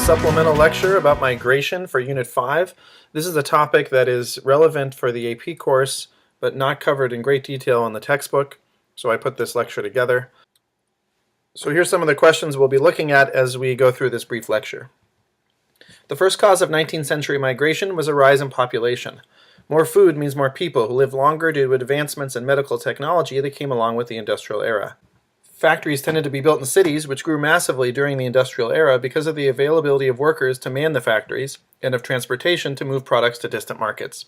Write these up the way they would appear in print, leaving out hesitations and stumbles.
supplemental lecture about migration for Unit 5. This is a topic that is relevant for the AP course, but not covered in great detail in the textbook, so I put this lecture together. So here's some of the questions we'll be looking at as we go through this brief lecture. The first cause of 19th century migration was a rise in population. More food means more people who live longer due to advancements in medical technology that came along with the industrial era. Factories tended to be built in cities, which grew massively during the industrial era because of the availability of workers to man the factories and of transportation to move products to distant markets.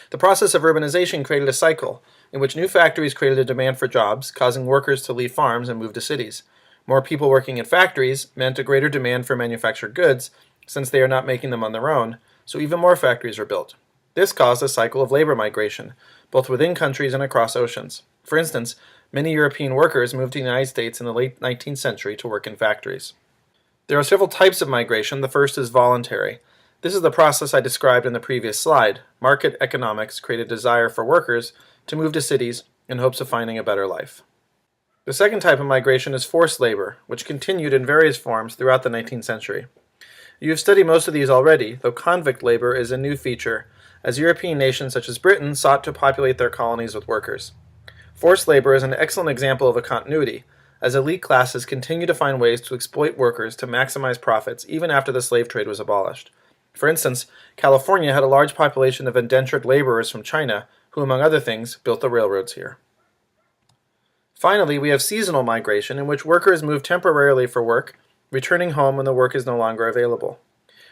The process of urbanization created a cycle in which new factories created a demand for jobs, causing workers to leave farms and move to cities. More people working in factories meant a greater demand for manufactured goods, since they are not making them on their own, so even more factories are built. This caused a cycle of labor migration, both within countries and across oceans. For instance, many European workers moved to the United States in the late 19th century to work in factories. There are several types of migration. The first is voluntary. This is the process I described in the previous slide. Market economics created a desire for workers to move to cities in hopes of finding a better life. The second type of migration is forced labor, which continued in various forms throughout the 19th century. You have studied most of these already, though convict labor is a new feature, as European nations such as Britain sought to populate their colonies with workers. Forced labor is an excellent example of a continuity, as elite classes continue to find ways to exploit workers to maximize profits even after the slave trade was abolished. For instance, California had a large population of indentured laborers from China, who, among other things, built the railroads here. Finally, we have seasonal migration, in which workers move temporarily for work, returning home when the work is no longer available.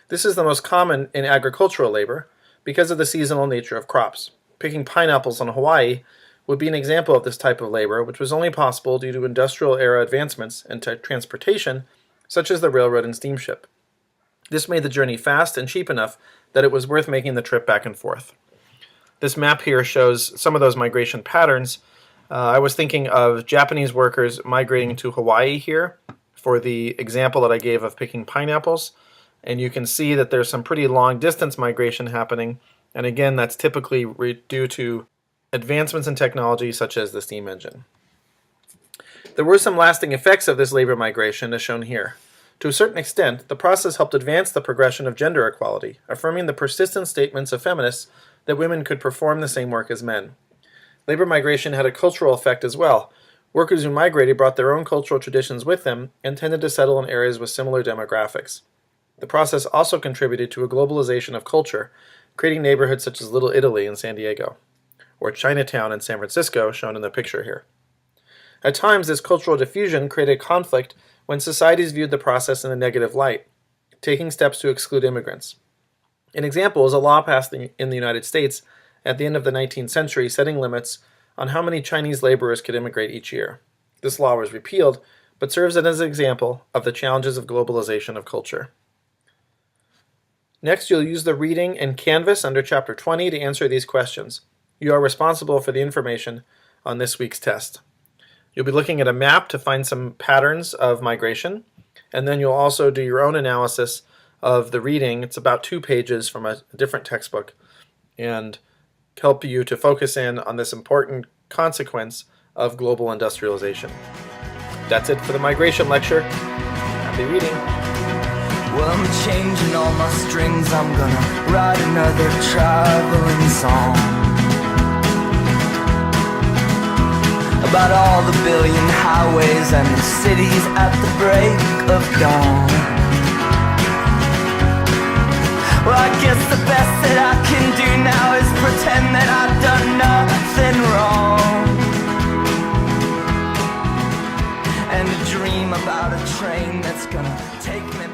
This is the most common in agricultural labor because of the seasonal nature of crops. Picking pineapples in Hawaii would be an example of this type of labor, which was only possible due to industrial-era advancements in transportation, such as the railroad and steamship. This made the journey fast and cheap enough that it was worth making the trip back and forth. This map here shows some of those migration patterns. I was thinking of Japanese workers migrating to Hawaii here for the example that I gave of picking pineapples, and you can see that there's some pretty long distance migration happening, and again, that's typically due to advancements in technology such as the steam engine. There were some lasting effects of this labor migration, as shown here. To a certain extent, the process helped advance the progression of gender equality, affirming the persistent statements of feminists that women could perform the same work as men. Labor migration had a cultural effect as well. Workers who migrated brought their own cultural traditions with them and tended to settle in areas with similar demographics. The process also contributed to a globalization of culture, creating neighborhoods such as Little Italy in San Diego, or Chinatown in San Francisco, shown in the picture here. At times, this cultural diffusion created conflict when societies viewed the process in a negative light, taking steps to exclude immigrants. An example is a law passed in the United States at the end of the 19th century setting limits on how many Chinese laborers could immigrate each year. This law was repealed, but serves as an example of the challenges of globalization of culture. Next, you'll use the reading and Canvas under Chapter 20 to answer these questions. You are responsible for the information on this week's test. You'll be looking at a map to find some patterns of migration, and then you'll also do your own analysis of the reading. It's about 2 pages from a different textbook, and help you to focus in on this important consequence of global industrialization. That's it for the migration lecture. Happy reading. Well, I'm changing all my strings. I'm gonna write another traveling song about all the billion highways and the cities at the break of dawn. Well, I guess the best that I can do now is pretend that I've done nothing wrong, and dream about a train that's gonna take me